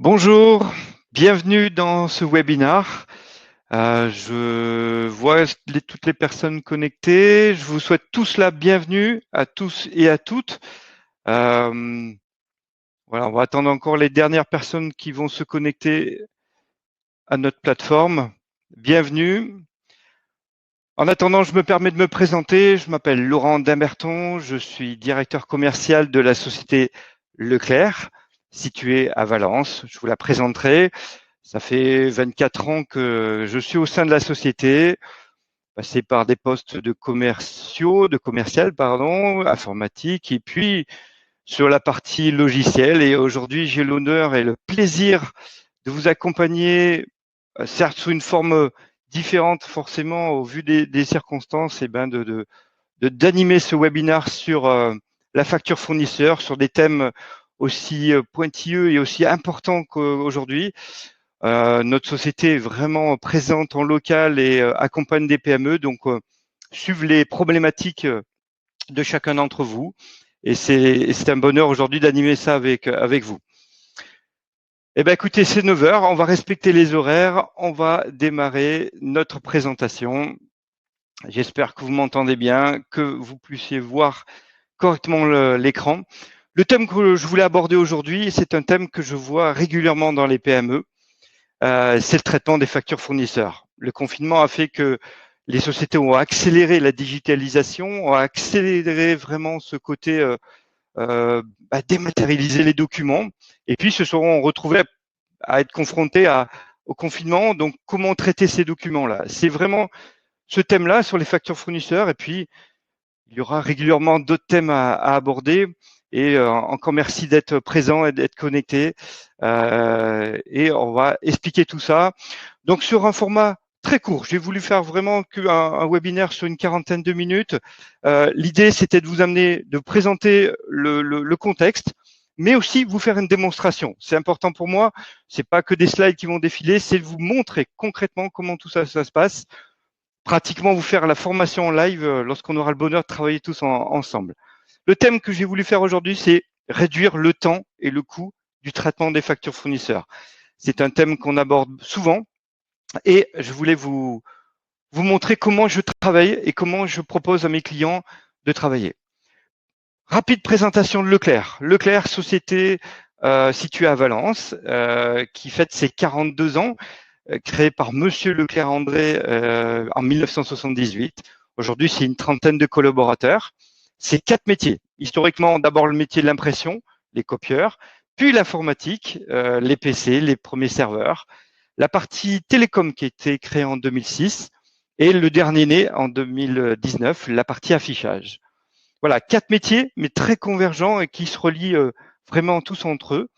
Bonjour, bienvenue dans ce webinaire. Je vois toutes les personnes connectées. Je vous souhaite tous la bienvenue à tous et à toutes. Voilà, on va attendre encore les dernières personnes qui vont se connecter à notre plateforme. Bienvenue. En attendant, je me permets de me présenter. Je m'appelle Laurent Dimberton. Je suis directeur commercial de la société Leclerc, située à Valence. Je vous la présenterai. Ça fait 24 ans que je suis au sein de la société, passé par des postes de commercial, informatique, et puis sur la partie logicielle. Et aujourd'hui, j'ai l'honneur et le plaisir de vous accompagner, certes sous une forme différente forcément au vu des circonstances, et d'animer ce webinaire sur la facture fournisseur, sur des thèmes aussi pointilleux et aussi importants qu'aujourd'hui. Notre société est vraiment présente en local et accompagne des PME, donc suivre les problématiques de chacun d'entre vous. Et c'est un bonheur aujourd'hui d'animer ça avec vous. Eh bien, écoutez, c'est 9 heures, on va respecter les horaires, on va démarrer notre présentation. J'espère que vous m'entendez bien, que vous puissiez voir correctement l'écran. Le thème que je voulais aborder aujourd'hui, c'est un thème que je vois régulièrement dans les PME. C'est le traitement des factures fournisseurs. Le confinement a fait que les sociétés ont accéléré la digitalisation, ont accéléré vraiment ce côté dématérialiser les documents, et puis se seront retrouvés à être confrontés au confinement. Donc, comment traiter ces documents-là? C'est vraiment ce thème-là sur les factures fournisseurs, et puis il y aura régulièrement d'autres thèmes à aborder. Et encore merci d'être présent et d'être connecté. Et on va expliquer tout ça. Donc sur un format très court, j'ai voulu faire vraiment un webinaire sur une quarantaine de minutes. L'idée, c'était de vous amener, de présenter le contexte, mais aussi vous faire une démonstration. C'est important pour moi. C'est pas que des slides qui vont défiler, c'est de vous montrer concrètement comment tout ça se passe. Pratiquement vous faire la formation en live lorsqu'on aura le bonheur de travailler tous ensemble. Le thème que j'ai voulu faire aujourd'hui, c'est réduire le temps et le coût du traitement des factures fournisseurs. C'est un thème qu'on aborde souvent et je voulais vous montrer comment je travaille et comment je propose à mes clients de travailler. Rapide présentation de Leclerc. Leclerc, société située à Valence, qui fête ses 42 ans, créée par Monsieur Leclerc-André en 1978. Aujourd'hui, c'est une trentaine de collaborateurs. C'est 4 métiers. Historiquement, d'abord le métier de l'impression, les copieurs, puis l'informatique, les PC, les premiers serveurs, la partie télécom qui a été créée en 2006 et le dernier né en 2019, la partie affichage. Voilà, 4 métiers, mais très convergents et qui se relient vraiment tous entre eux.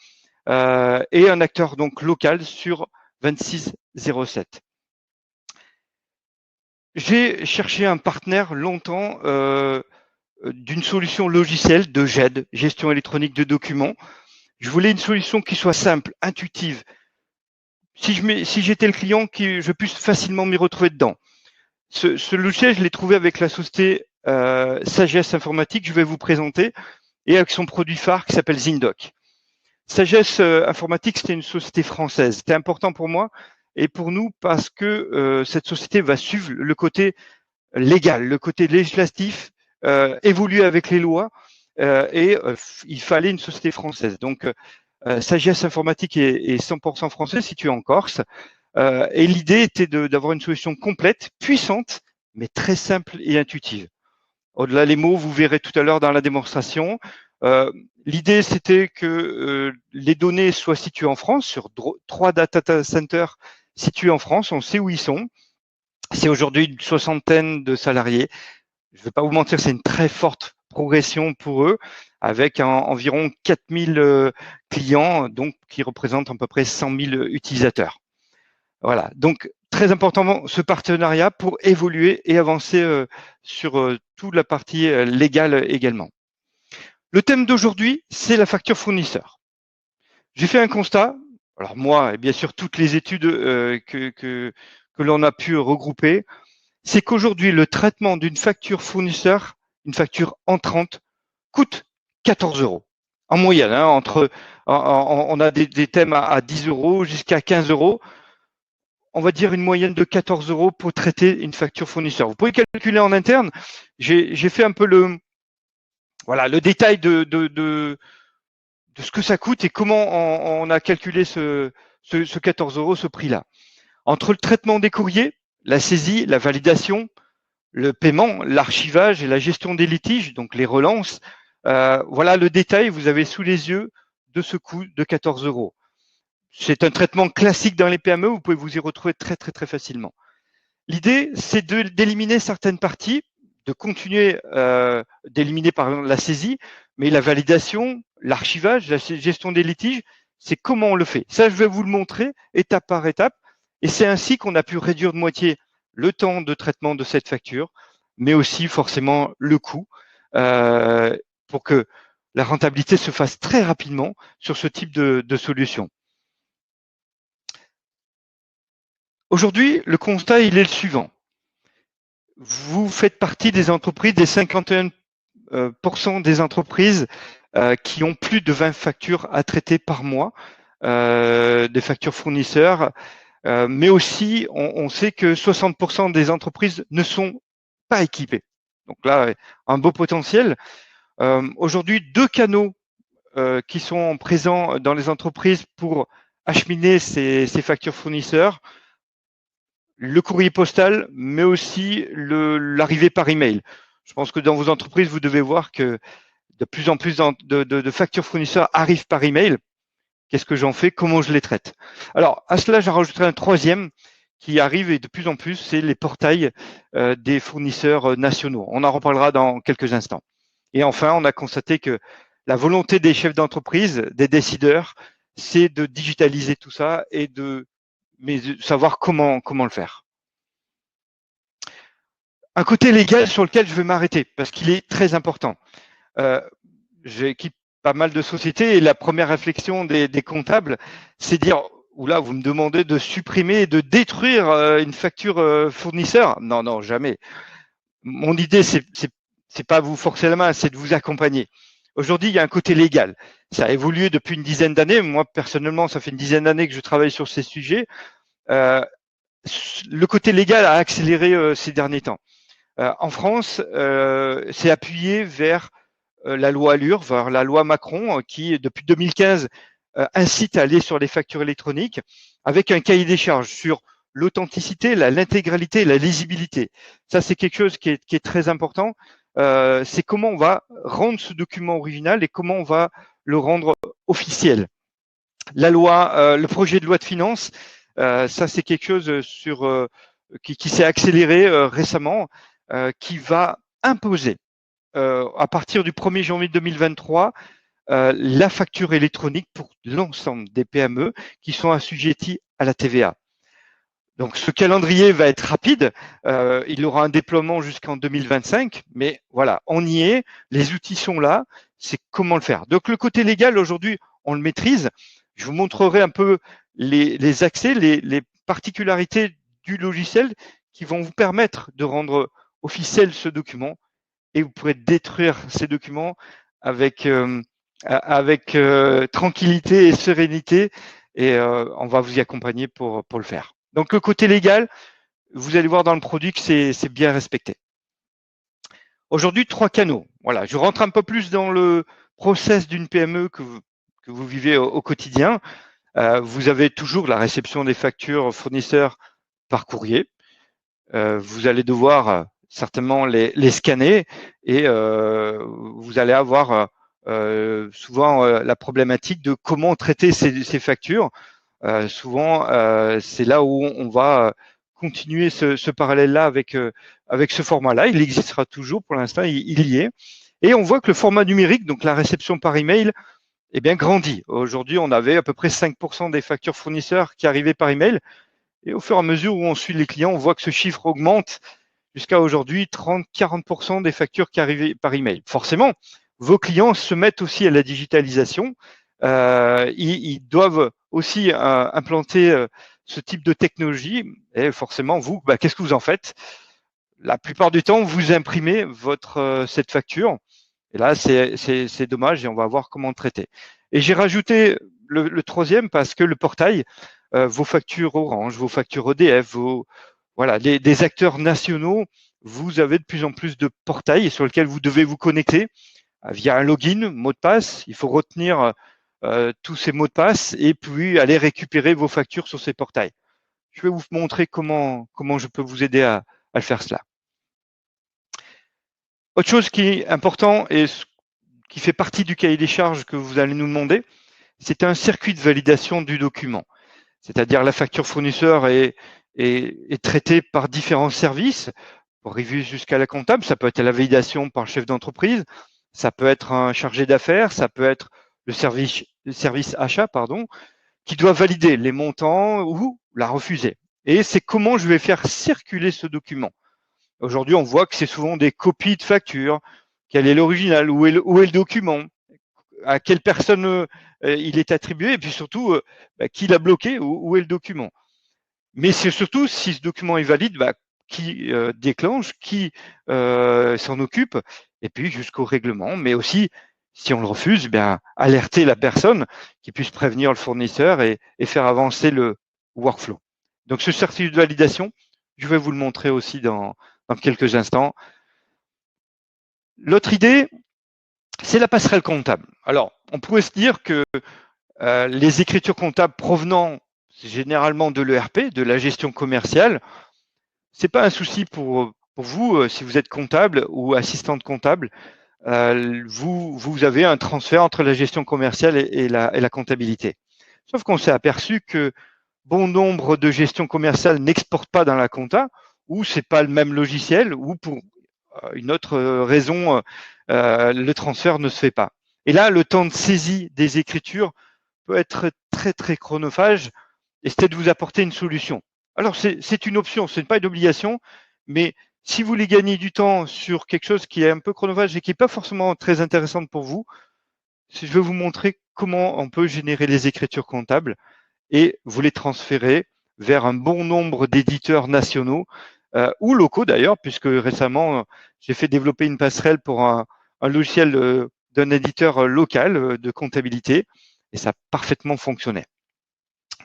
Et un acteur donc local sur 2607. J'ai cherché un partenaire longtemps d'une solution logicielle de GED, gestion électronique de documents. Je voulais une solution qui soit simple, intuitive. Si j'étais le client, je puisse facilement m'y retrouver dedans. Ce logiciel, je l'ai trouvé avec la société Sagesse Informatique, je vais vous présenter, et avec son produit phare qui s'appelle Zindoc. Sagesse Informatique, c'était une société française. C'était important pour moi et pour nous parce que cette société va suivre le côté légal, le côté législatif, évoluer avec les lois et il fallait une société française. Donc, Sagesse Informatique est 100% français, situé en Corse. Et l'idée était d'avoir une solution complète, puissante, mais très simple et intuitive. Au-delà des mots, vous verrez tout à l'heure dans la démonstration. L'idée, c'était que les données soient situées en France, sur 3 data centers situés en France. On sait où ils sont. C'est aujourd'hui une soixantaine de salariés. Je ne vais pas vous mentir, c'est une très forte progression pour eux, avec environ 4000 clients, donc qui représentent à peu près 100 000 utilisateurs. Voilà, donc très important ce partenariat pour évoluer et avancer sur toute la partie légale également. Le thème d'aujourd'hui, c'est la facture fournisseur. J'ai fait un constat, alors moi et bien sûr toutes les études que l'on a pu regrouper, c'est qu'aujourd'hui le traitement d'une facture fournisseur, une facture entrante, coûte 14 €. En moyenne, hein, on a des thèmes à 10 euros jusqu'à 15 euros. On va dire une moyenne de 14 euros pour traiter une facture fournisseur. Vous pouvez calculer en interne. J'ai fait un peu le détail de ce que ça coûte et comment on a calculé ce 14 euros, ce prix-là. Entre le traitement des courriers, la saisie, la validation, le paiement, l'archivage et la gestion des litiges, donc les relances, voilà le détail, vous avez sous les yeux de ce coût de 14 euros. C'est un traitement classique dans les PME, vous pouvez vous y retrouver très très très facilement. L'idée, c'est d'éliminer certaines parties, de continuer d'éliminer par exemple la saisie, mais la validation, l'archivage, la gestion des litiges, c'est comment on le fait. Ça, je vais vous le montrer étape par étape. Et c'est ainsi qu'on a pu réduire de moitié le temps de traitement de cette facture, mais aussi forcément le coût, pour que la rentabilité se fasse très rapidement sur ce type de solution. Aujourd'hui, le constat, il est le suivant. Vous faites partie des entreprises, des 51% des entreprises qui ont plus de 20 factures à traiter par mois, des factures fournisseurs, mais aussi on sait que 60% des entreprises ne sont pas équipées. Donc là, un beau potentiel. Aujourd'hui, 2 canaux qui sont présents dans les entreprises pour acheminer ces factures fournisseurs, le courrier postal, mais aussi l'arrivée par email. Je pense que dans vos entreprises, vous devez voir que de plus en plus de factures fournisseurs arrivent par email. Qu'est-ce que j'en fais? Comment je les traite? Alors, à cela, j'en rajouterai un troisième qui arrive et de plus en plus, c'est les portails des fournisseurs nationaux. On en reparlera dans quelques instants. Et enfin, on a constaté que la volonté des chefs d'entreprise, des décideurs, c'est de digitaliser tout ça et de savoir comment le faire. Un côté légal sur lequel je vais m'arrêter parce qu'il est très important. J'équipe pas mal de sociétés et la première réflexion des comptables, c'est dire oula, vous me demandez de supprimer et de détruire une facture fournisseur. Non, non, jamais. Mon idée, c'est pas vous forcer la main, c'est de vous accompagner. Aujourd'hui, il y a un côté légal. Ça a évolué depuis une dizaine d'années. Moi, personnellement, ça fait une dizaine d'années que je travaille sur ces sujets. Le côté légal a accéléré ces derniers temps. En France, c'est appuyé vers la loi Allure, vers la loi Macron, qui, depuis 2015, incite à aller sur les factures électroniques avec un cahier des charges sur l'authenticité, l'intégralité, la lisibilité. Ça, c'est quelque chose qui est très important. C'est comment on va rendre ce document original et comment on va le rendre officiel. La loi, le projet de loi de finances, ça, c'est quelque chose qui s'est accéléré récemment, qui va imposer à partir du 1er janvier 2023 la facture électronique pour l'ensemble des PME qui sont assujettis à la TVA. Donc ce calendrier va être rapide, il aura un déploiement jusqu'en 2025, mais voilà, on y est, les outils sont là, c'est comment le faire. Donc le côté légal, aujourd'hui, on le maîtrise. Je vous montrerai un peu les accès, les particularités du logiciel qui vont vous permettre de rendre officiel ce document et vous pourrez détruire ces documents avec tranquillité et sérénité et on va vous y accompagner pour le faire. Donc le côté légal, vous allez voir dans le produit que c'est bien respecté. Aujourd'hui, 3 canaux. Voilà, je rentre un peu plus dans le process d'une PME que vous vivez au quotidien. Vous avez toujours la réception des factures fournisseurs par courrier. Vous allez devoir certainement les scanner et vous allez avoir souvent la problématique de comment traiter ces factures. Souvent, c'est là où on va continuer ce parallèle-là avec ce format-là. Il existera toujours pour l'instant, il y est. Et on voit que le format numérique, donc la réception par email, eh bien, grandit. Aujourd'hui, on avait à peu près 5% des factures fournisseurs qui arrivaient par email. Et au fur et à mesure où on suit les clients, on voit que ce chiffre augmente jusqu'à aujourd'hui 30-40% des factures qui arrivaient par email. Forcément, vos clients se mettent aussi à la digitalisation. Ils doivent aussi implanter ce type de technologie. Et forcément, vous, qu'est-ce que vous en faites? La plupart du temps, vous imprimez cette facture Et là, c'est dommage et on va voir comment le traiter. Et j'ai rajouté le troisième parce que le portail, vos factures Orange, vos factures EDF, voilà, des acteurs nationaux, vous avez de plus en plus de portails sur lesquels vous devez vous connecter via un login, mot de passe. Il faut retenir tous ces mots de passe et puis aller récupérer vos factures sur ces portails. Je vais vous montrer comment je peux vous aider à le faire cela. Autre chose qui est important et qui fait partie du cahier des charges que vous allez nous demander, c'est un circuit de validation du document. C'est-à-dire la facture fournisseur est traitée par différents services, pour arriver jusqu'à la comptable. Ça peut être la validation par le chef d'entreprise, ça peut être un chargé d'affaires, ça peut être le service achat, pardon, qui doit valider les montants ou la refuser. Et c'est comment je vais faire circuler ce document. Aujourd'hui, on voit que c'est souvent des copies de factures. Quel est l'original? Où est le document? À quelle personne il est attribué? Et puis surtout, qui l'a bloqué? Où est le document? Mais c'est surtout, si ce document est valide, qui déclenche, qui s'en occupe, et puis jusqu'au règlement. Mais aussi, si on le refuse, alerter la personne qui puisse prévenir le fournisseur et faire avancer le workflow. Donc, ce certificat de validation, je vais vous le montrer aussi dans quelques instants. L'autre idée, c'est la passerelle comptable. Alors, on pourrait se dire que les écritures comptables provenant généralement de l'ERP, de la gestion commerciale, c'est pas un souci pour vous si vous êtes comptable ou assistante comptable. Vous avez un transfert entre la gestion commerciale et la comptabilité. Sauf qu'on s'est aperçu que bon nombre de gestions commerciales n'exportent pas dans la compta, ou c'est pas le même logiciel, ou pour une autre raison, le transfert ne se fait pas. Et là, le temps de saisie des écritures peut être très très chronophage, et c'était de vous apporter une solution. Alors c'est une option, ce n'est pas une obligation, mais si vous voulez gagner du temps sur quelque chose qui est un peu chronophage et qui n'est pas forcément très intéressant pour vous, je vais vous montrer comment on peut générer les écritures comptables et vous les transférer vers un bon nombre d'éditeurs nationaux ou locaux d'ailleurs, puisque récemment, j'ai fait développer une passerelle pour un logiciel d'un éditeur local de comptabilité et ça a parfaitement fonctionné.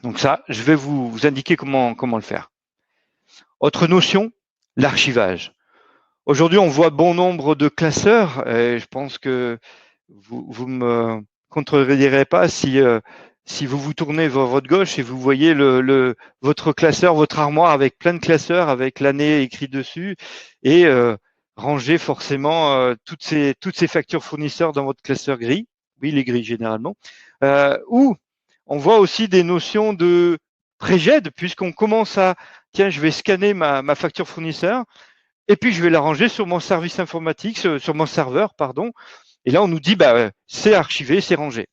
Donc ça, je vais vous indiquer comment le faire. Autre notion, l'archivage. Aujourd'hui, on voit bon nombre de classeurs et je pense que vous me contredirez pas si vous vous tournez vers votre gauche et vous voyez votre classeur, votre armoire avec plein de classeurs, avec l'année écrite dessus et ranger forcément toutes ces factures fournisseurs dans votre classeur gris. Oui, les gris généralement. Ou on voit aussi des notions de pré-GED puisqu'on commence à, tiens, je vais scanner ma facture fournisseur et puis je vais la ranger sur mon service informatique, sur mon serveur, pardon. Et là, on nous dit, c'est archivé, c'est rangé.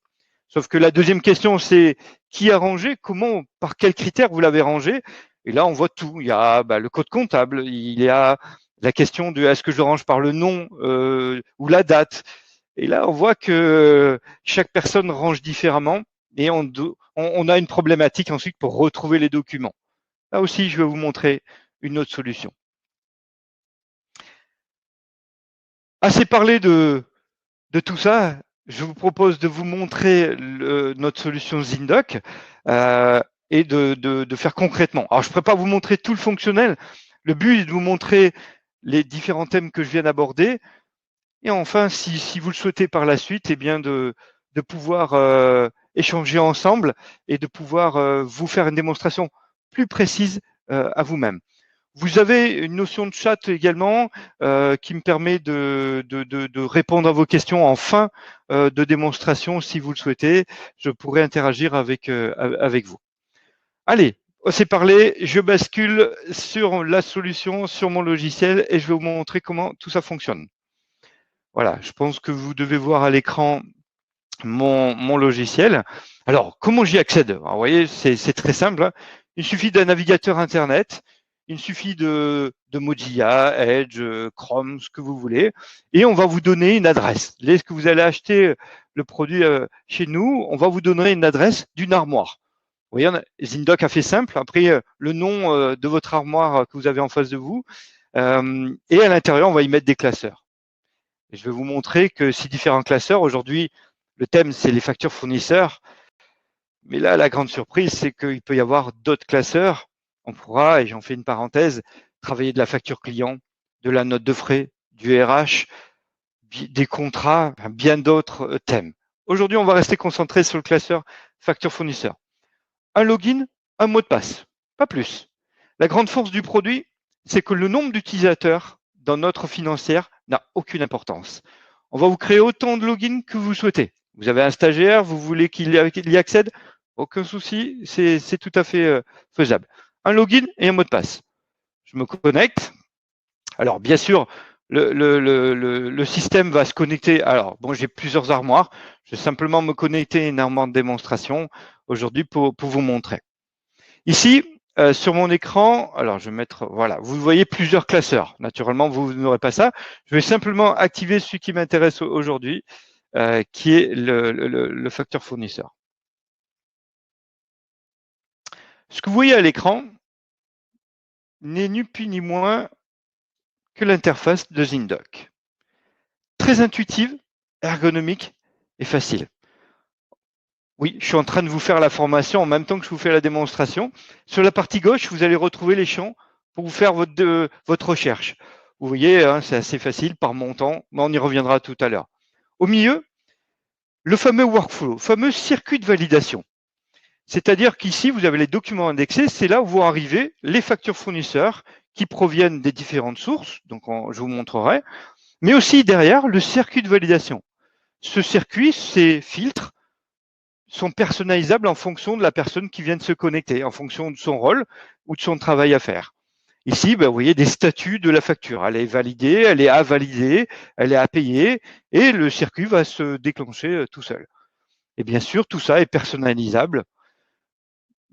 Sauf que la deuxième question, c'est qui a rangé, comment, par quels critères vous l'avez rangé. Et là, on voit tout. Il y a le code comptable, il y a la question de est-ce que je range par le nom ou la date. Et là, on voit que chaque personne range différemment et on a une problématique ensuite pour retrouver les documents. Là aussi, je vais vous montrer une autre solution. Assez parlé de tout ça, je vous propose de vous montrer notre solution Zindoc et de faire concrètement. Alors, je ne pourrais pas vous montrer tout le fonctionnel. Le but est de vous montrer les différents thèmes que je viens d'aborder. Et enfin, si vous le souhaitez par la suite, eh bien de pouvoir échanger ensemble et de pouvoir vous faire une démonstration plus précise à vous-même. Vous avez une notion de chat également qui me permet de répondre à vos questions en fin de démonstration si vous le souhaitez. Je pourrai interagir avec vous. Allez, c'est parlé. Je bascule sur la solution, sur mon logiciel et je vais vous montrer comment tout ça fonctionne. Voilà, je pense que vous devez voir à l'écran mon logiciel. Alors, comment j'y accède? Alors, vous voyez, c'est très simple. Hein. Il suffit d'un navigateur Internet. Il suffit de Mozilla, Edge, Chrome, ce que vous voulez. Et on va vous donner une adresse. Lorsque vous allez acheter le produit chez nous, on va vous donner une adresse d'une armoire. Vous voyez, Zindoc a fait simple. Après, le nom de votre armoire que vous avez en face de vous. Et à l'intérieur, on va y mettre des classeurs. Et je vais vous montrer que ces différents classeurs, aujourd'hui, le thème, c'est les factures fournisseurs. Mais là, la grande surprise, c'est qu'il peut y avoir d'autres classeurs. On pourra, et j'en fais une parenthèse, travailler de la facture client, de la note de frais, du RH, des contrats, bien d'autres thèmes. Aujourd'hui, on va rester concentré sur le classeur facture fournisseur. Un login, un mot de passe, pas plus. La grande force du produit, c'est que le nombre d'utilisateurs dans notre financière n'a aucune importance. On va vous créer autant de logins que vous souhaitez. Vous avez un stagiaire, vous voulez qu'il y accède, aucun souci, c'est tout à fait faisable. Un login et un mot de passe. Je me connecte. Alors, bien sûr, le système va se connecter. Alors, bon, j'ai plusieurs armoires. Je vais simplement me connecter à une armoire de démonstration aujourd'hui pour vous montrer. Ici, sur mon écran, alors je vais mettre, voilà, vous voyez plusieurs classeurs. Naturellement, vous n'aurez pas ça. Je vais simplement activer celui qui m'intéresse aujourd'hui, qui est le facteur fournisseur. Ce que vous voyez à l'écran n'est ni plus ni moins que l'interface de ZinDoc. Très intuitive, ergonomique et facile. Oui, je suis en train de vous faire la formation en même temps que je vous fais la démonstration. Sur la partie gauche, vous allez retrouver les champs pour vous faire votre recherche. Vous voyez, hein, c'est assez facile par montant, mais on y reviendra tout à l'heure. Au milieu, le fameux workflow, le fameux circuit de validation. C'est-à-dire qu'ici, vous avez les documents indexés, c'est là où vont arriver les factures fournisseurs qui proviennent des différentes sources, donc je vous montrerai, mais aussi derrière le circuit de validation. Ce circuit, ces filtres, sont personnalisables en fonction de la personne qui vient de se connecter, en fonction de son rôle ou de son travail à faire. Ici, vous voyez des statuts de la facture. Elle est validée, elle est à valider, elle est à payer, et le circuit va se déclencher tout seul. Et bien sûr, tout ça est personnalisable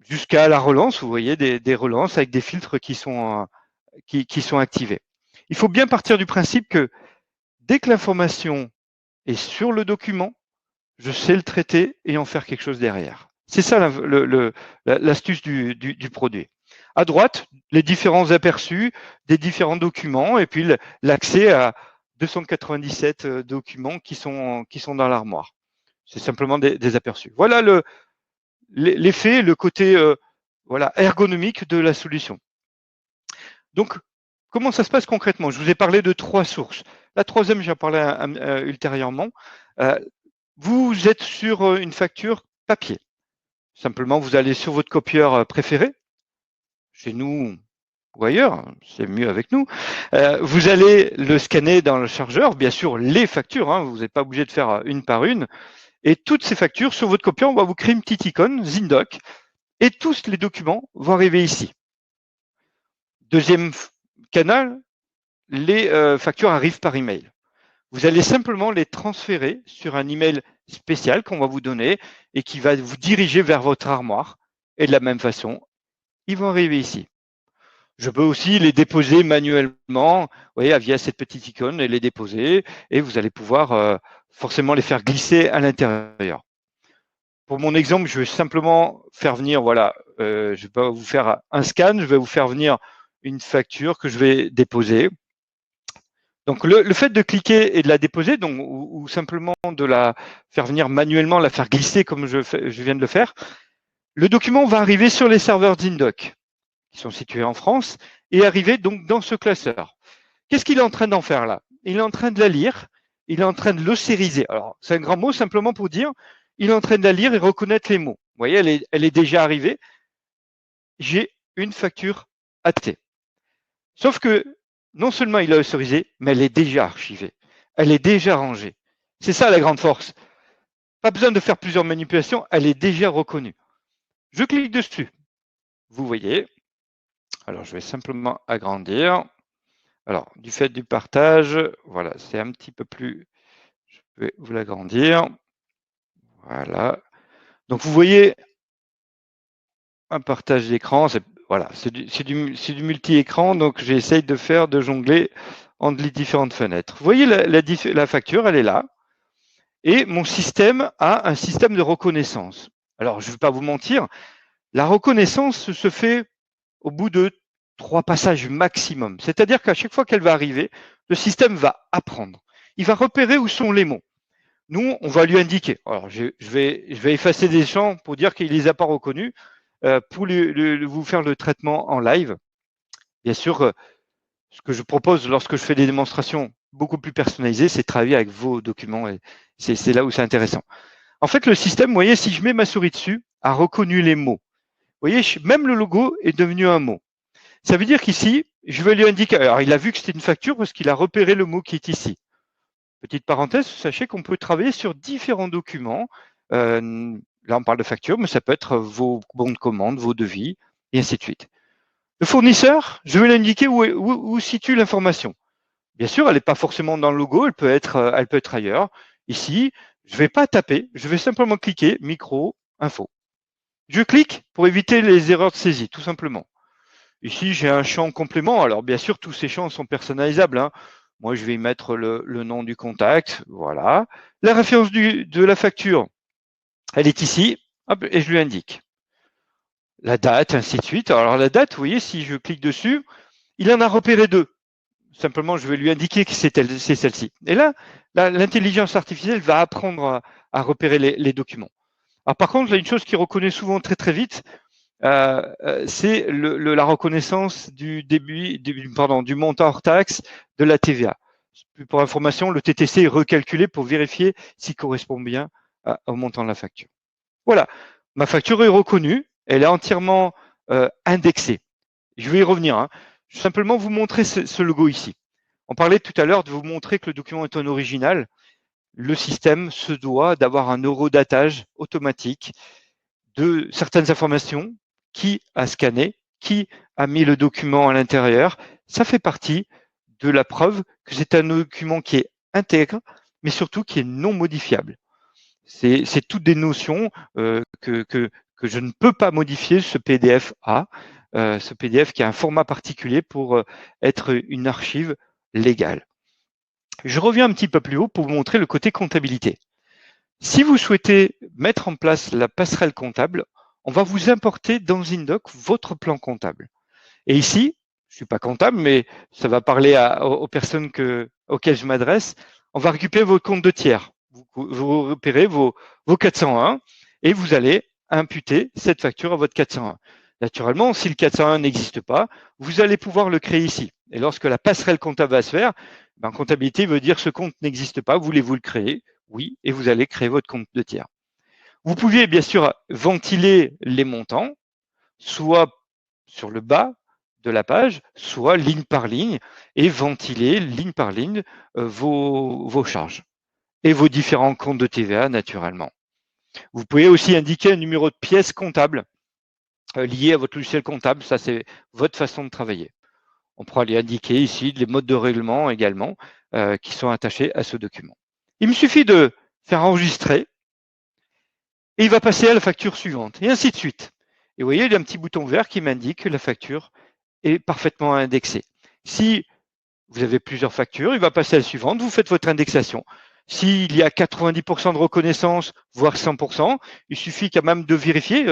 jusqu'à la relance. Vous voyez des relances avec des filtres qui sont activés. Il faut bien partir du principe que dès que l'information est sur le document, je sais le traiter et en faire quelque chose derrière. C'est ça l'astuce du produit. À droite, les différents aperçus des différents documents et puis l'accès à 297 documents qui sont dans l'armoire. C'est simplement des aperçus. Voilà l'effet, le côté voilà, ergonomique de la solution. Donc, comment ça se passe concrètement? Je vous ai parlé de 3 sources. La troisième, j'en parlerai ultérieurement. Vous êtes sur une facture papier. Simplement, vous allez sur votre copieur préféré, chez nous ou ailleurs, c'est mieux avec nous. Vous allez le scanner dans le chargeur, bien sûr, les factures, hein, vous n'êtes pas obligé de faire une par une. Et toutes ces factures, sur votre copieur, on va vous créer une petite icône, ZinDoc, et tous les documents vont arriver ici. Deuxième canal, les factures arrivent par email. Vous allez simplement les transférer sur un email spécial qu'on va vous donner et qui va vous diriger vers votre armoire. Et de la même façon, ils vont arriver ici. Je peux aussi les déposer manuellement, vous voyez, via cette petite icône, et les déposer, et vous allez pouvoir forcément les faire glisser à l'intérieur. Pour mon exemple, je vais simplement faire venir, voilà, je ne vais pas vous faire un scan, je vais vous faire venir une facture que je vais déposer. Donc, le fait de cliquer et de la déposer, donc, ou simplement de la faire venir manuellement, la faire glisser comme je viens de le faire, le document va arriver sur les serveurs ZinDoc, qui sont situés en France, et arriver donc dans ce classeur. Qu'est-ce qu'il est en train d'en faire là? Il est en train de la lire, il est en train de l'ossériser. Alors, c'est un grand mot simplement pour dire, il est en train de la lire et reconnaître les mots. Vous voyez, elle est déjà arrivée. J'ai une facture actée. Sauf que non seulement il a autorisé, mais elle est déjà archivée. Elle est déjà rangée. C'est ça la grande force. Pas besoin de faire plusieurs manipulations, elle est déjà reconnue. Je clique dessus. Vous voyez. Alors, je vais simplement agrandir. Alors, du fait du partage, voilà, c'est un petit peu plus. Je vais vous l'agrandir. Voilà. Donc, vous voyez un partage d'écran. Voilà, c'est du multi-écran, donc j'essaye de jongler entre les différentes fenêtres. Vous voyez la facture, elle est là. Et mon système a un système de reconnaissance. Alors, je ne vais pas vous mentir, la reconnaissance se fait au bout de 3 passages maximum. C'est-à-dire qu'à chaque fois qu'elle va arriver, le système va apprendre. il va repérer où sont les mots. Nous, on va lui indiquer. Alors, je vais effacer des champs pour dire qu'il les a pas reconnus pour vous faire le traitement en live. Bien sûr, ce que je propose lorsque je fais des démonstrations beaucoup plus personnalisées, c'est de travailler avec vos documents et c'est là où c'est intéressant. En fait, le système, vous voyez, si je mets ma souris dessus, a reconnu les mots. Vous voyez, même le logo est devenu un mot. Ça veut dire qu'ici, je vais lui indiquer. Alors, il a vu que c'était une facture parce qu'il a repéré le mot qui est ici. Petite parenthèse, sachez qu'on peut travailler sur différents documents. Là, on parle de facture, mais ça peut être vos bons de commande, vos devis, et ainsi de suite. Le fournisseur, je vais lui indiquer où situe l'information. Bien sûr, elle n'est pas forcément dans le logo, elle peut être ailleurs. Ici, je ne vais pas taper, je vais simplement cliquer micro, info. Je clique pour éviter les erreurs de saisie, tout simplement. Ici, j'ai un champ complément. Alors, bien sûr, tous ces champs sont personnalisables. Hein. Moi, je vais y mettre le nom du contact. Voilà. La référence de la facture, elle est ici. Hop, et je lui indique. La date, ainsi de suite. Alors, la date, vous voyez, si je clique dessus, il en a repéré deux. Simplement, je vais lui indiquer que c'est celle-ci. Et là, l'intelligence artificielle va apprendre à repérer les documents. Alors, par contre, il y a une chose qu'il reconnaît souvent très, très vite, c'est la reconnaissance du montant hors taxe de la TVA. Pour information, le TTC est recalculé pour vérifier s'il correspond bien au montant de la facture. Voilà, ma facture est reconnue, elle est entièrement indexée. Je vais y revenir. Hein. Je vais simplement vous montrer ce logo ici. On parlait tout à l'heure de vous montrer que le document est un original. Le système se doit d'avoir un eurodatage automatique de certaines informations, qui a scanné, qui a mis le document à l'intérieur. Ça fait partie de la preuve que c'est un document qui est intègre, mais surtout qui est non modifiable. C'est toutes des notions que je ne peux pas modifier ce PDF a, ce PDF qui a un format particulier pour être une archive légale. Je reviens un petit peu plus haut pour vous montrer le côté comptabilité. Si vous souhaitez mettre en place la passerelle comptable, on va vous importer dans Zindoc votre plan comptable. Et ici, je ne suis pas comptable, mais ça va parler aux personnes auxquelles je m'adresse. On va récupérer vos comptes de tiers. Vous repérez vos 401 et vous allez imputer cette facture à votre 401. Naturellement, si le 401 n'existe pas, vous allez pouvoir le créer ici. Et lorsque la passerelle comptable va se faire, en comptabilité veut dire ce compte n'existe pas, voulez-vous le créer? Oui, et vous allez créer votre compte de tiers. Vous pouvez bien sûr ventiler les montants, soit sur le bas de la page, soit ligne par ligne, et ventiler ligne par ligne vos charges et vos différents comptes de TVA naturellement. Vous pouvez aussi indiquer un numéro de pièce comptable lié à votre logiciel comptable, ça c'est votre façon de travailler. On pourra les indiquer ici les modes de règlement également qui sont attachés à ce document. Il me suffit de faire enregistrer et il va passer à la facture suivante, et ainsi de suite. Et vous voyez, il y a un petit bouton vert qui m'indique que la facture est parfaitement indexée. Si vous avez plusieurs factures, il va passer à la suivante, vous faites votre indexation. S'il y a 90% de reconnaissance, voire 100%, il suffit quand même de vérifier,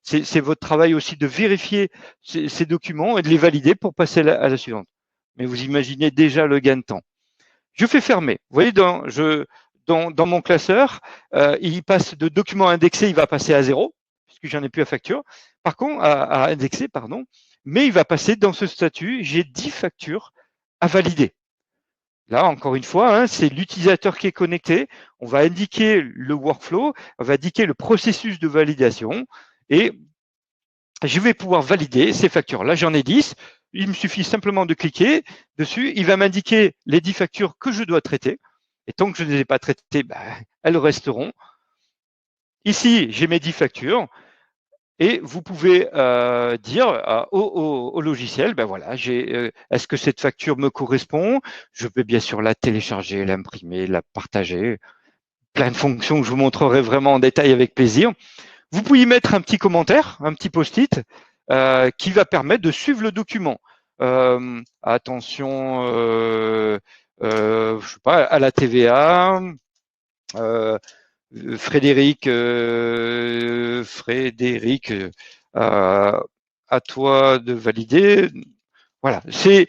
c'est votre travail aussi de vérifier ces documents et de les valider pour passer à la suivante. Mais vous imaginez déjà le gain de temps. Je fais fermer. Vous voyez, dans mon classeur, il passe de documents indexés, il va passer à 0, puisque j'en ai plus à facture. Par contre, à indexer, pardon, mais il va passer dans ce statut, j'ai 10 factures à valider. Là, encore une fois, hein, c'est l'utilisateur qui est connecté. On va indiquer le workflow, on va indiquer le processus de validation et je vais pouvoir valider ces factures. Là, j'en ai 10. Il me suffit simplement de cliquer dessus. Il va m'indiquer les 10 factures que je dois traiter. Et tant que je ne les ai pas traitées, elles resteront. Ici, j'ai mes 10 factures. Et vous pouvez dire au logiciel, voilà, est-ce que cette facture me correspond? Je peux bien sûr la télécharger, l'imprimer, la partager. Plein de fonctions que je vous montrerai vraiment en détail avec plaisir. Vous pouvez y mettre un petit commentaire, un petit post-it, qui va permettre de suivre le document. Attention, je sais pas, à la TVA. Frédéric, à toi de valider. Voilà, c'est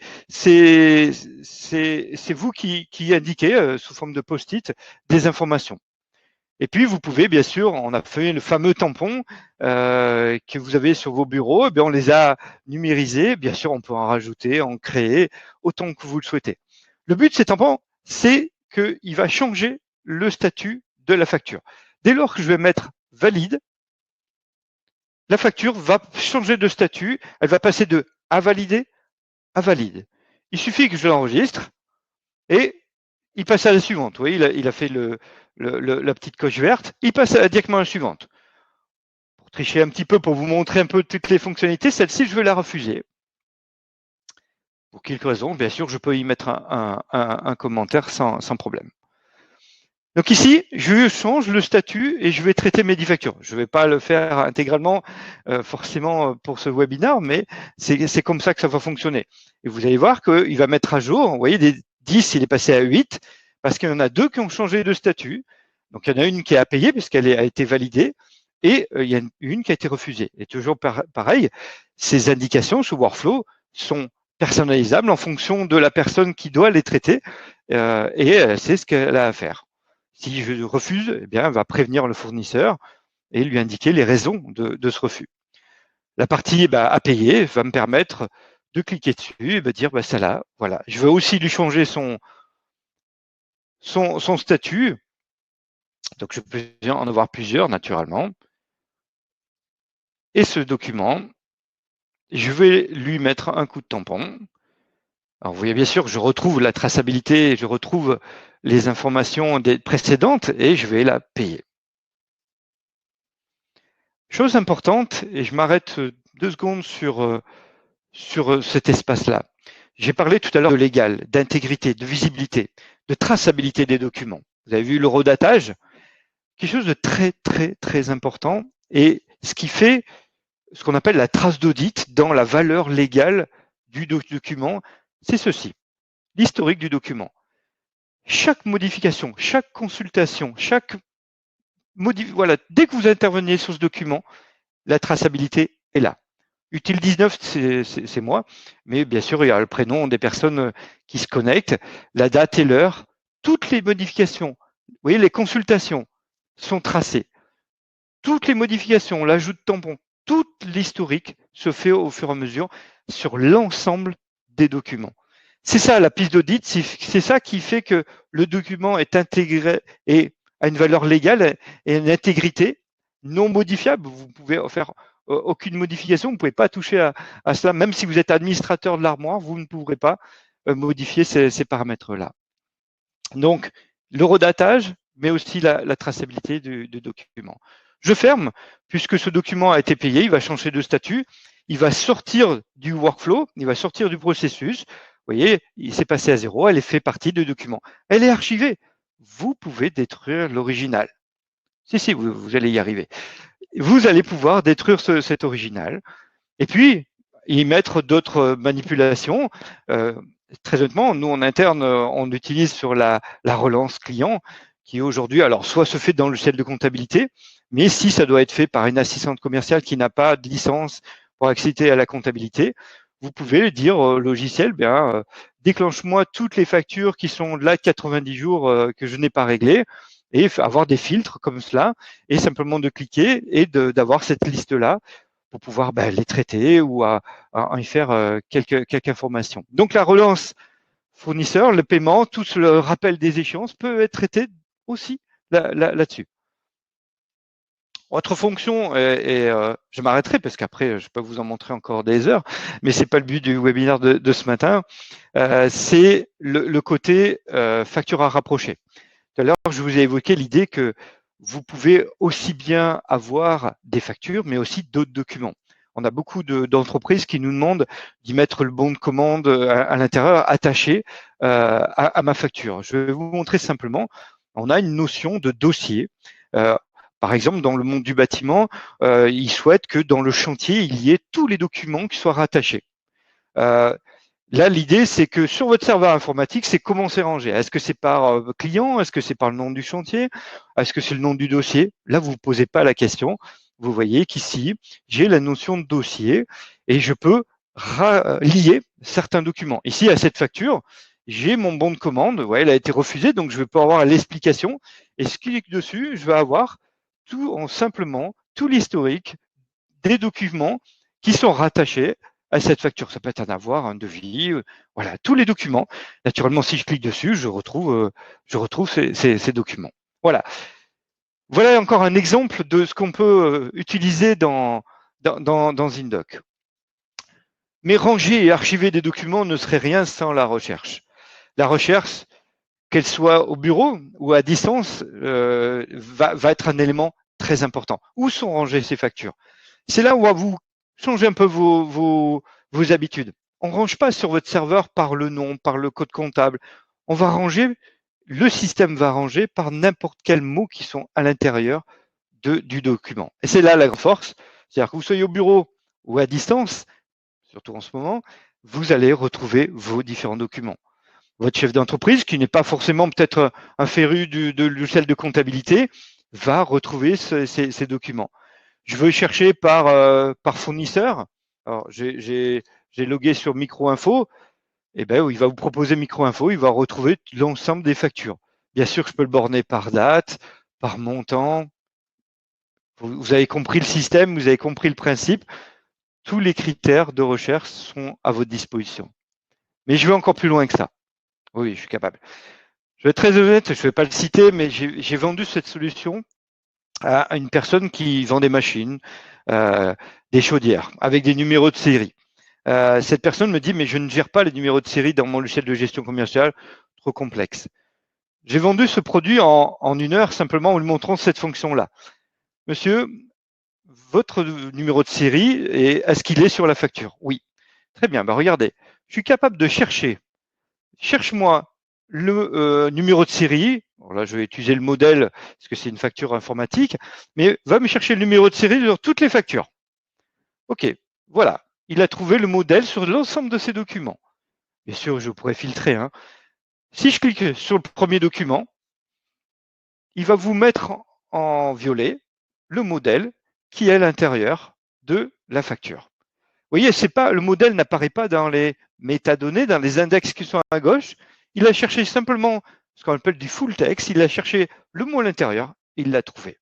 vous qui indiquez sous forme de post-it des informations. Et puis, vous pouvez, bien sûr, on a fait le fameux tampon que vous avez sur vos bureaux, eh bien, on les a numérisés. Bien sûr, on peut en rajouter, en créer, autant que vous le souhaitez. Le but de ces tampons, c'est qu'il va changer le statut de la facture. Dès lors que je vais mettre valide, la facture va changer de statut, elle va passer de à valider à valide. Il suffit que je l'enregistre et il passe à la suivante. Vous voyez, il a fait la petite coche verte, il passe directement à la suivante. Pour tricher un petit peu, pour vous montrer un peu toutes les fonctionnalités, celle-ci, je vais la refuser. Pour quelques raisons, bien sûr, je peux y mettre un commentaire sans problème. Donc ici, je change le statut et je vais traiter mes 10 factures. Je ne vais pas le faire intégralement forcément pour ce webinaire, mais c'est comme ça que ça va fonctionner. Et vous allez voir qu'il va mettre à jour, vous voyez, des 10, il est passé à 8, parce qu'il y en a 2 qui ont changé de statut. Donc il y en a une qui est à payer puisqu'elle a été validée, et il y a une qui a été refusée. Et toujours pareil, ces indications sous Workflow sont personnalisables en fonction de la personne qui doit les traiter, et c'est ce qu'elle a à faire. Si je refuse, eh bien, elle va prévenir le fournisseur et lui indiquer les raisons de ce refus. La partie à payer va me permettre de cliquer dessus et de dire celle-là, voilà. Je veux aussi lui changer son statut. Donc, je peux en avoir plusieurs, naturellement. Et ce document, je vais lui mettre un coup de tampon. Alors, vous voyez bien sûr que je retrouve la traçabilité, je retrouve les informations des précédentes et je vais la payer. Chose importante, et je m'arrête 2 secondes sur cet espace-là. J'ai parlé tout à l'heure de légal, d'intégrité, de visibilité, de traçabilité des documents. Vous avez vu le redatage, quelque chose de très, très, très important, et ce qui fait ce qu'on appelle la trace d'audit dans la valeur légale du document, c'est ceci, l'historique du document. Chaque modification, chaque consultation, voilà, dès que vous intervenez sur ce document, la traçabilité est là. Utile 19, c'est moi, mais bien sûr, il y a le prénom des personnes qui se connectent, la date et l'heure, toutes les modifications, vous voyez, les consultations sont tracées. Toutes les modifications, l'ajout de tampons, tout l'historique se fait au fur et à mesure sur l'ensemble des documents. C'est ça la piste d'audit, c'est ça qui fait que le document est intégré et a une valeur légale et une intégrité non modifiable. Vous pouvez faire aucune modification, vous ne pouvez pas toucher à cela, même si vous êtes administrateur de l'armoire, vous ne pourrez pas modifier ces paramètres-là. Donc, le redatage, mais aussi la traçabilité du document. Je ferme, puisque ce document a été payé, il va changer de statut, il va sortir du workflow, il va sortir du processus. Vous voyez, il s'est passé à 0, elle est fait partie du document. Elle est archivée. Vous pouvez détruire l'original. Si, vous allez y arriver. Vous allez pouvoir détruire cet original et puis y mettre d'autres manipulations. Très honnêtement, nous en interne, on utilise sur la relance client qui aujourd'hui, alors soit se fait dans le logiciel de comptabilité, mais si ça doit être fait par une assistante commerciale qui n'a pas de licence pour accéder à la comptabilité, vous pouvez dire au logiciel, déclenche-moi toutes les factures qui sont là de 90 jours que je n'ai pas réglées, et avoir des filtres comme cela, et simplement de cliquer et d'avoir cette liste-là pour pouvoir les traiter ou à y faire quelques informations. Donc la relance fournisseur, le paiement, tout le rappel des échéances peut être traité aussi là-dessus. Autre fonction, et je m'arrêterai parce qu'après je peux vous en montrer encore des heures, mais c'est pas le but du webinaire de ce matin, c'est le côté facture à rapprocher. Tout à l'heure, je vous ai évoqué l'idée que vous pouvez aussi bien avoir des factures, mais aussi d'autres documents. On a beaucoup d'entreprises qui nous demandent d'y mettre le bon de commande à l'intérieur, attaché à ma facture. Je vais vous montrer simplement. On a une notion de dossier. Par exemple, dans le monde du bâtiment, ils souhaitent que dans le chantier, il y ait tous les documents qui soient rattachés. Là, l'idée, c'est que sur votre serveur informatique, c'est comment c'est rangé. Est-ce que c'est par client? Est-ce que c'est par le nom du chantier? Est-ce que c'est le nom du dossier? Là, vous ne posez pas la question. Vous voyez qu'ici, j'ai la notion de dossier et je peux lier certains documents. Ici, à cette facture, j'ai mon bon de commande. Ouais, elle a été refusée, donc je vais pouvoir avoir l'explication. Et si je clique dessus, je vais avoir simplement tout l'historique des documents qui sont rattachés à cette facture. Ça peut être un avoir, un devis, voilà, tous les documents. Naturellement, si je clique dessus, je retrouve ces documents. Voilà. Voilà encore un exemple de ce qu'on peut utiliser dans ZinDoc. Mais ranger et archiver des documents ne serait rien sans la recherche. La recherche, qu'elle soit au bureau ou à distance, va être un élément très important. Où sont rangées ces factures? C'est là où vous changez un peu vos habitudes. On ne range pas sur votre serveur par le nom, par le code comptable. On va ranger, le système va ranger par n'importe quel mot qui sont à l'intérieur du document. Et c'est là la grande force. C'est-à-dire que vous soyez au bureau ou à distance, surtout en ce moment, vous allez retrouver vos différents documents. Votre chef d'entreprise, qui n'est pas forcément peut-être un féru de logiciel de comptabilité, va retrouver ces documents. Je veux chercher par fournisseur. Alors, j'ai logué sur Micro-Info. Eh ben, il va vous proposer Micro-Info. Il va retrouver l'ensemble des factures. Bien sûr que je peux le borner par date, par montant. Vous avez compris le système, vous avez compris le principe. Tous les critères de recherche sont à votre disposition. Mais je vais encore plus loin que ça. Oui, je suis capable. Je vais être très honnête, je ne vais pas le citer, mais j'ai vendu cette solution à une personne qui vend des machines, des chaudières, avec des numéros de série. Cette personne me dit, mais je ne gère pas les numéros de série dans mon logiciel de gestion commerciale, trop complexe. J'ai vendu ce produit en 1 heure simplement en lui montrant cette fonction-là. Monsieur, votre numéro de série, est-ce qu'il est sur la facture? Oui. Très bien, bah regardez, je suis capable de chercher. Cherche-moi le numéro de série. Alors là, je vais utiliser le modèle parce que c'est une facture informatique, mais va me chercher le numéro de série sur toutes les factures. OK, voilà. Il a trouvé le modèle sur l'ensemble de ces documents. Bien sûr, je pourrais filtrer. Hein. Si je clique sur le premier document, il va vous mettre en violet le modèle qui est à l'intérieur de la facture. Vous voyez, c'est pas, le modèle n'apparaît pas dans les métadonnées, dans les index qui sont à gauche. Il a cherché simplement ce qu'on appelle du full text. Il a cherché le mot à l'intérieur. Il l'a trouvé.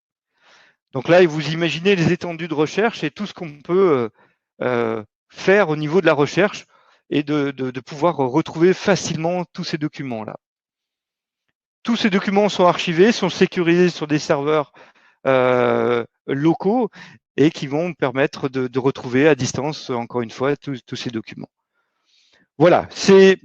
Donc là, vous imaginez les étendues de recherche et tout ce qu'on peut faire au niveau de la recherche et de pouvoir retrouver facilement tous ces documents-là. Tous ces documents sont archivés, sont sécurisés sur des serveurs locaux et qui vont permettre de retrouver à distance, encore une fois, tous ces documents. Voilà, c'est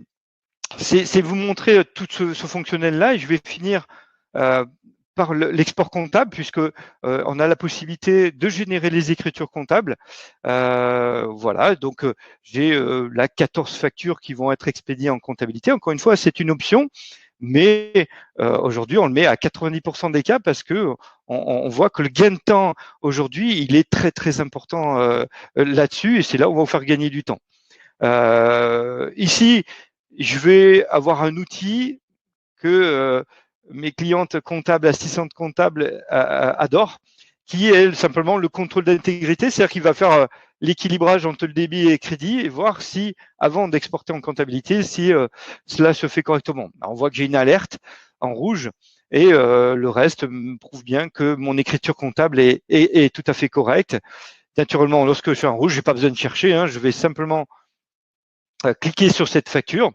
vous montrer tout ce fonctionnel-là et je vais finir par l'export comptable puisque on a la possibilité de générer les écritures comptables. Voilà, donc j'ai là 14 factures qui vont être expédiées en comptabilité. Encore une fois, c'est une option. Mais aujourd'hui, on le met à 90% des cas parce que on voit que le gain de temps aujourd'hui, il est très très important là-dessus et c'est là où on va vous faire gagner du temps. Ici, je vais avoir un outil que mes clientes comptables, assistantes comptables adorent, qui est simplement le contrôle d'intégrité, c'est-à-dire qu'il va faire l'équilibrage entre le débit et le crédit et voir si, avant d'exporter en comptabilité, si cela se fait correctement. Alors, on voit que j'ai une alerte en rouge et le reste me prouve bien que mon écriture comptable est tout à fait correcte. Naturellement, lorsque je suis en rouge, je n'ai pas besoin de chercher, hein, je vais simplement cliquer sur cette facture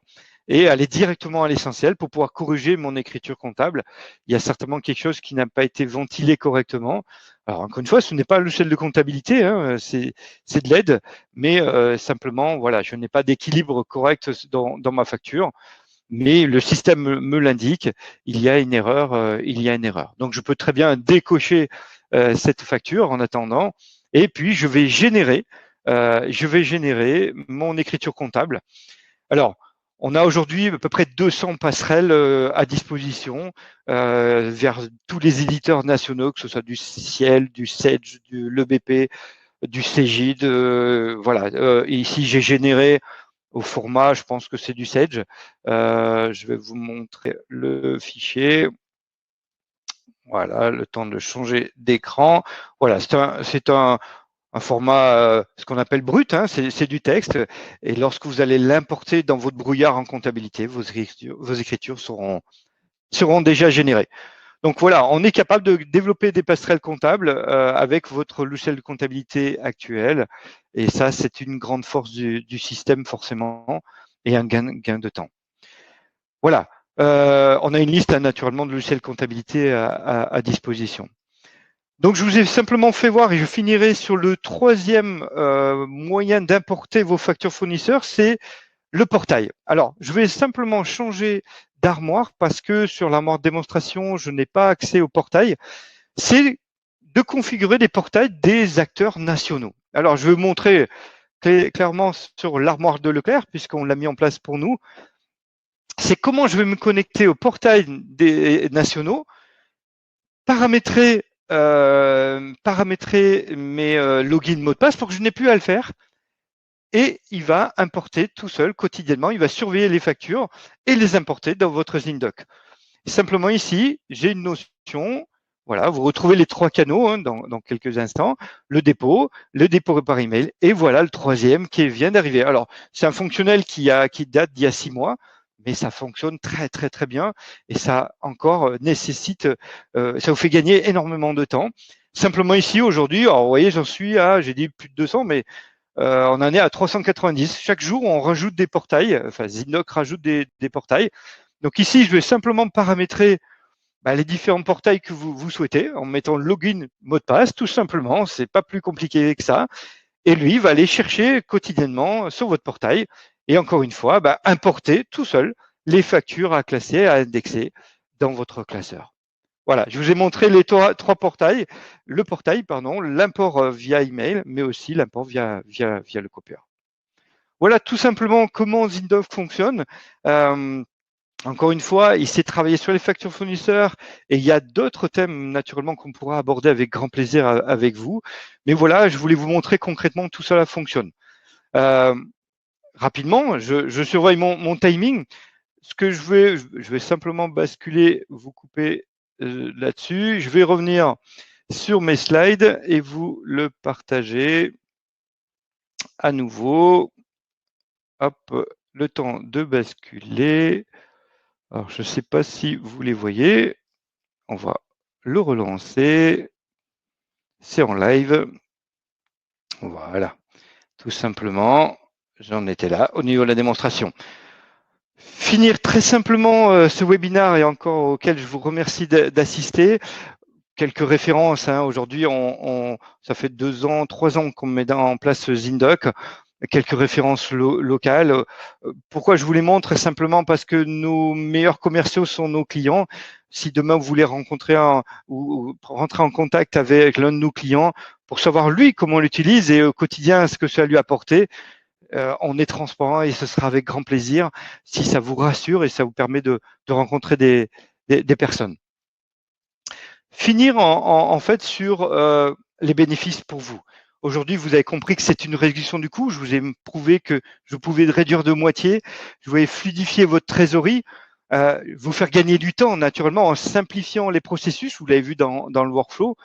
et aller directement à l'essentiel pour pouvoir corriger mon écriture comptable. Il y a certainement quelque chose qui n'a pas été ventilé correctement. Alors, encore une fois, ce n'est pas le logiciel de comptabilité, hein, c'est de l'aide, mais simplement, voilà, je n'ai pas d'équilibre correct dans ma facture, mais le système me l'indique, il y a une erreur, Donc, je peux très bien décocher cette facture en attendant, et puis je vais générer mon écriture comptable. Alors, on a aujourd'hui à peu près 200 passerelles à disposition vers tous les éditeurs nationaux, que ce soit du Ciel, du Sage, du l'EBP, du Cégide. Voilà. Ici, j'ai généré au format, je pense que c'est du Sage. Je vais vous montrer le fichier. Voilà, le temps de changer d'écran. Voilà, c'est un un format, ce qu'on appelle brut, hein, c'est du texte. Et lorsque vous allez l'importer dans votre brouillard en comptabilité, vos écritures seront déjà générées. Donc voilà, on est capable de développer des passerelles comptables avec votre logiciel de comptabilité actuel. Et ça, c'est une grande force du système forcément et un gain de temps. Voilà, on a une liste naturellement de logiciels de comptabilité à disposition. Donc je vous ai simplement fait voir, et je finirai sur le troisième moyen d'importer vos factures fournisseurs, c'est le portail. Alors, je vais simplement changer d'armoire parce que sur l'armoire de démonstration, je n'ai pas accès au portail. C'est de configurer des portails des acteurs nationaux. Alors, je vais vous montrer clairement sur l'armoire de Leclerc, puisqu'on l'a mis en place pour nous. C'est comment je vais me connecter au portail des nationaux, paramétrer mes logins mots de passe pour que je n'ai plus à le faire. Et il va importer tout seul quotidiennement. Il va surveiller les factures et les importer dans votre Zindoc. Simplement ici, j'ai une notion. Voilà, vous retrouvez les 3 canaux hein, dans quelques instants. Le dépôt par email, et voilà le troisième qui vient d'arriver. Alors, c'est un fonctionnel qui date d'il y a 6 mois, mais ça fonctionne très très très bien et ça encore nécessite, ça vous fait gagner énormément de temps. Simplement ici aujourd'hui, alors vous voyez, j'en suis à, j'ai dit plus de 200, mais on en est à 390. Chaque jour, on rajoute des portails. Enfin, Zindoc rajoute des portails. Donc ici, je vais simplement paramétrer les différents portails que vous souhaitez en mettant login, mot de passe, tout simplement. C'est pas plus compliqué que ça. Et lui va aller chercher quotidiennement sur votre portail et encore une fois, importer tout seul les factures à classer, à indexer dans votre classeur. Voilà, je vous ai montré les 3 portails, l'import via email, mais aussi l'import via le copier. Voilà tout simplement comment Zindoc fonctionne. Encore une fois, il s'est travaillé sur les factures fournisseurs et il y a d'autres thèmes naturellement qu'on pourra aborder avec grand plaisir avec vous. Mais voilà, je voulais vous montrer concrètement tout cela fonctionne. Rapidement, je surveille mon timing. Ce que je vais simplement basculer, vous couper là-dessus. Je vais revenir sur mes slides et vous le partager à nouveau. Hop, le temps de basculer. Alors, je ne sais pas si vous les voyez. On va le relancer. C'est en live. Voilà, tout simplement. J'en étais là au niveau de la démonstration. Finir très simplement ce webinaire et encore auquel je vous remercie d'assister. Quelques références. Hein. Aujourd'hui, ça fait 2 ans, 3 ans qu'on met en place Zindoc. Quelques références locales. Pourquoi je vous les montre? Simplement parce que nos meilleurs commerciaux sont nos clients. Si demain vous voulez rencontrer ou rentrer en contact avec l'un de nos clients pour savoir lui comment on l'utilise et au quotidien ce que ça lui a apporté, on est transparent et ce sera avec grand plaisir si ça vous rassure et ça vous permet de rencontrer des personnes. Finir en fait sur les bénéfices pour vous. Aujourd'hui, vous avez compris que c'est une réduction du coût. Je vous ai prouvé que je pouvais réduire de moitié. Je voulais fluidifier votre trésorerie, vous faire gagner du temps naturellement en simplifiant les processus. Vous l'avez vu dans le workflow.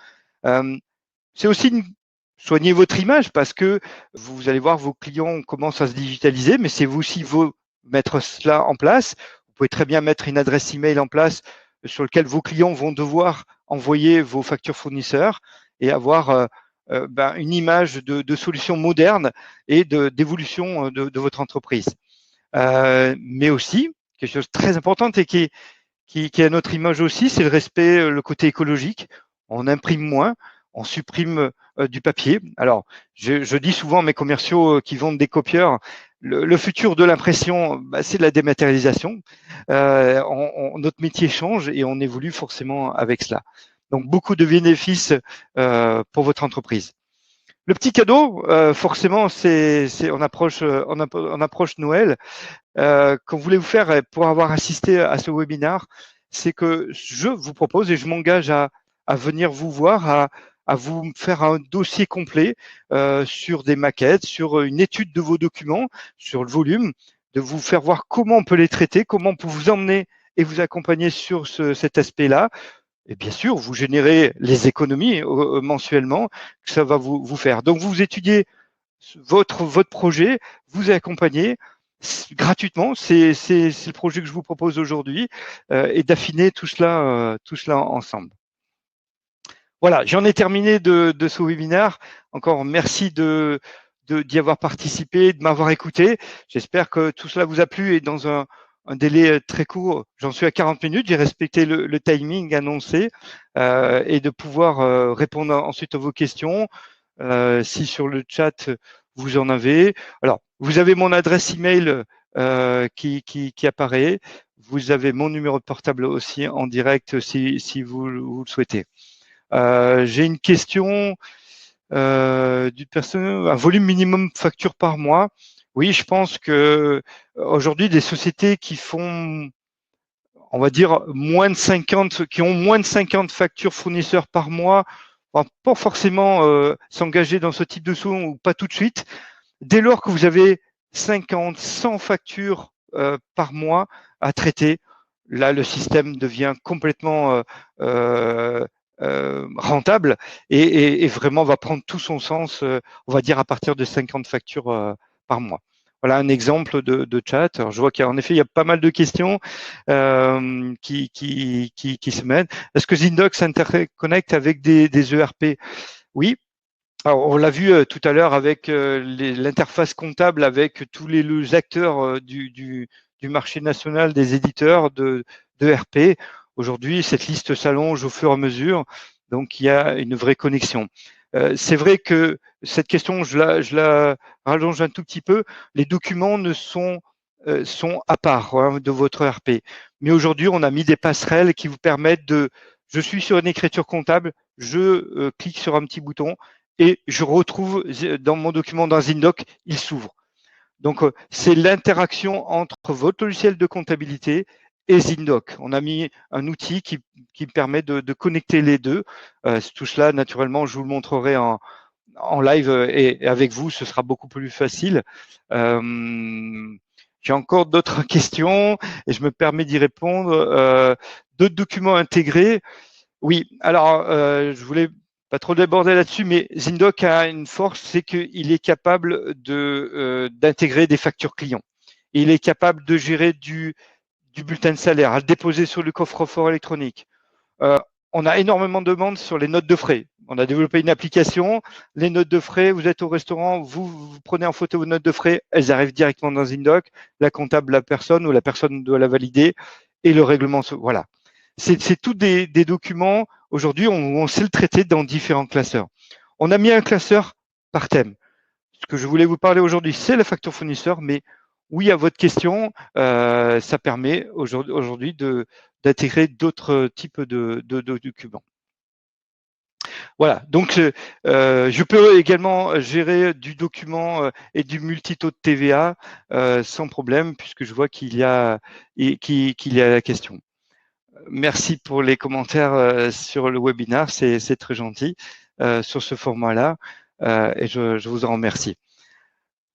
C'est aussi soigner votre image parce que vous allez voir vos clients commencent à se digitaliser, mais c'est vous aussi mettre cela en place. Vous pouvez très bien mettre une adresse email en place sur lequel vos clients vont devoir envoyer vos factures fournisseurs et avoir une image de solution moderne et d'évolution de votre entreprise. Mais aussi, quelque chose de très important et qui est à notre image aussi, c'est le respect, le côté écologique. On imprime moins, on supprime du papier. Alors, je dis souvent à mes commerciaux qui vendent des copieurs, le futur de l'impression, c'est de la dématérialisation. Notre métier change et on évolue forcément avec cela. Donc, beaucoup de bénéfices pour votre entreprise. Le petit cadeau, forcément, on approche Noël. Qu'on voulait vous faire pour avoir assisté à ce webinaire, c'est que je vous propose et je m'engage à venir vous voir, à vous faire un dossier complet sur des maquettes, sur une étude de vos documents, sur le volume, de vous faire voir comment on peut les traiter, comment on peut vous emmener et vous accompagner sur cet aspect-là. et bien sûr, vous générez les économies mensuellement que ça va vous faire. Donc, vous étudiez votre projet, vous accompagnez gratuitement. C'est le projet que je vous propose aujourd'hui et d'affiner tout cela ensemble. Voilà, j'en ai terminé de ce webinaire. Encore merci d'y avoir participé, de m'avoir écouté. J'espère que tout cela vous a plu et dans un délai très court, j'en suis à 40 minutes, j'ai respecté le timing annoncé et de pouvoir répondre ensuite à vos questions. Si sur le chat vous en avez. Alors, vous avez mon adresse email qui apparaît. Vous avez mon numéro de portable aussi en direct si vous le souhaitez. J'ai une question d'une personne, un volume minimum facture par mois. Oui, je pense que aujourd'hui, des sociétés qui font, on va dire, moins de 50, qui ont moins de 50 factures fournisseurs par mois, vont pas forcément s'engager dans ce type de saut ou pas tout de suite. Dès lors que vous avez 50, 100 factures par mois à traiter, là, le système devient complètement rentable et vraiment va prendre tout son sens, on va dire, à partir de 50 factures par mois. Voilà un exemple de chat. Alors, je vois qu'en effet, il y a pas mal de questions qui se mènent. Est-ce que Zindoc s'interconnecte avec des ERP? Oui. Alors, on l'a vu tout à l'heure avec l'interface comptable avec tous les acteurs du marché national des éditeurs de RP. Aujourd'hui, cette liste s'allonge au fur et à mesure, donc il y a une vraie connexion. C'est vrai que cette question, je la rallonge un tout petit peu. Les documents sont à part de votre RP. Mais aujourd'hui, on a mis des passerelles qui vous permettent je suis sur une écriture comptable, je clique sur un petit bouton et je retrouve dans mon document dans Zindoc, il s'ouvre. Donc, c'est l'interaction entre votre logiciel de comptabilité et Zindoc. On a mis un outil qui permet de connecter les deux. Tout cela, naturellement, je vous le montrerai en live et avec vous, ce sera beaucoup plus facile. J'ai encore d'autres questions et je me permets d'y répondre. D'autres documents intégrés. Oui, alors je voulais pas trop déborder là-dessus, mais Zindoc a une force, c'est qu'il est capable d'intégrer des factures clients. Il est capable de gérer du bulletin de salaire, à le déposer sur le coffre-fort électronique. On a énormément de demandes sur les notes de frais. On a développé une application, les notes de frais, vous êtes au restaurant, vous prenez en photo vos notes de frais, elles arrivent directement dans Zindoc, la comptable, la personne ou la personne doit la valider et le règlement, voilà. C'est tous des documents, aujourd'hui, on sait le traiter dans différents classeurs. On a mis un classeur par thème. Ce que je voulais vous parler aujourd'hui, c'est la facture fournisseur, mais oui, à votre question, ça permet aujourd'hui d'intégrer d'autres types de documents. Voilà, donc je peux également gérer du document et du multitaux de TVA sans problème, puisque je vois qu'il y a la question. Merci pour les commentaires sur le webinaire, c'est très gentil sur ce format-là et je vous en remercie.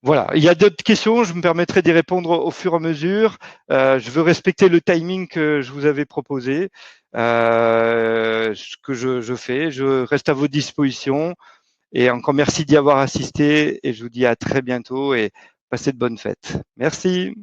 Voilà, il y a d'autres questions, je me permettrai d'y répondre au fur et à mesure. Je veux respecter le timing que je vous avais proposé, ce que je fais. Je reste à vos dispositions et encore merci d'y avoir assisté et je vous dis à très bientôt et passez de bonnes fêtes. Merci.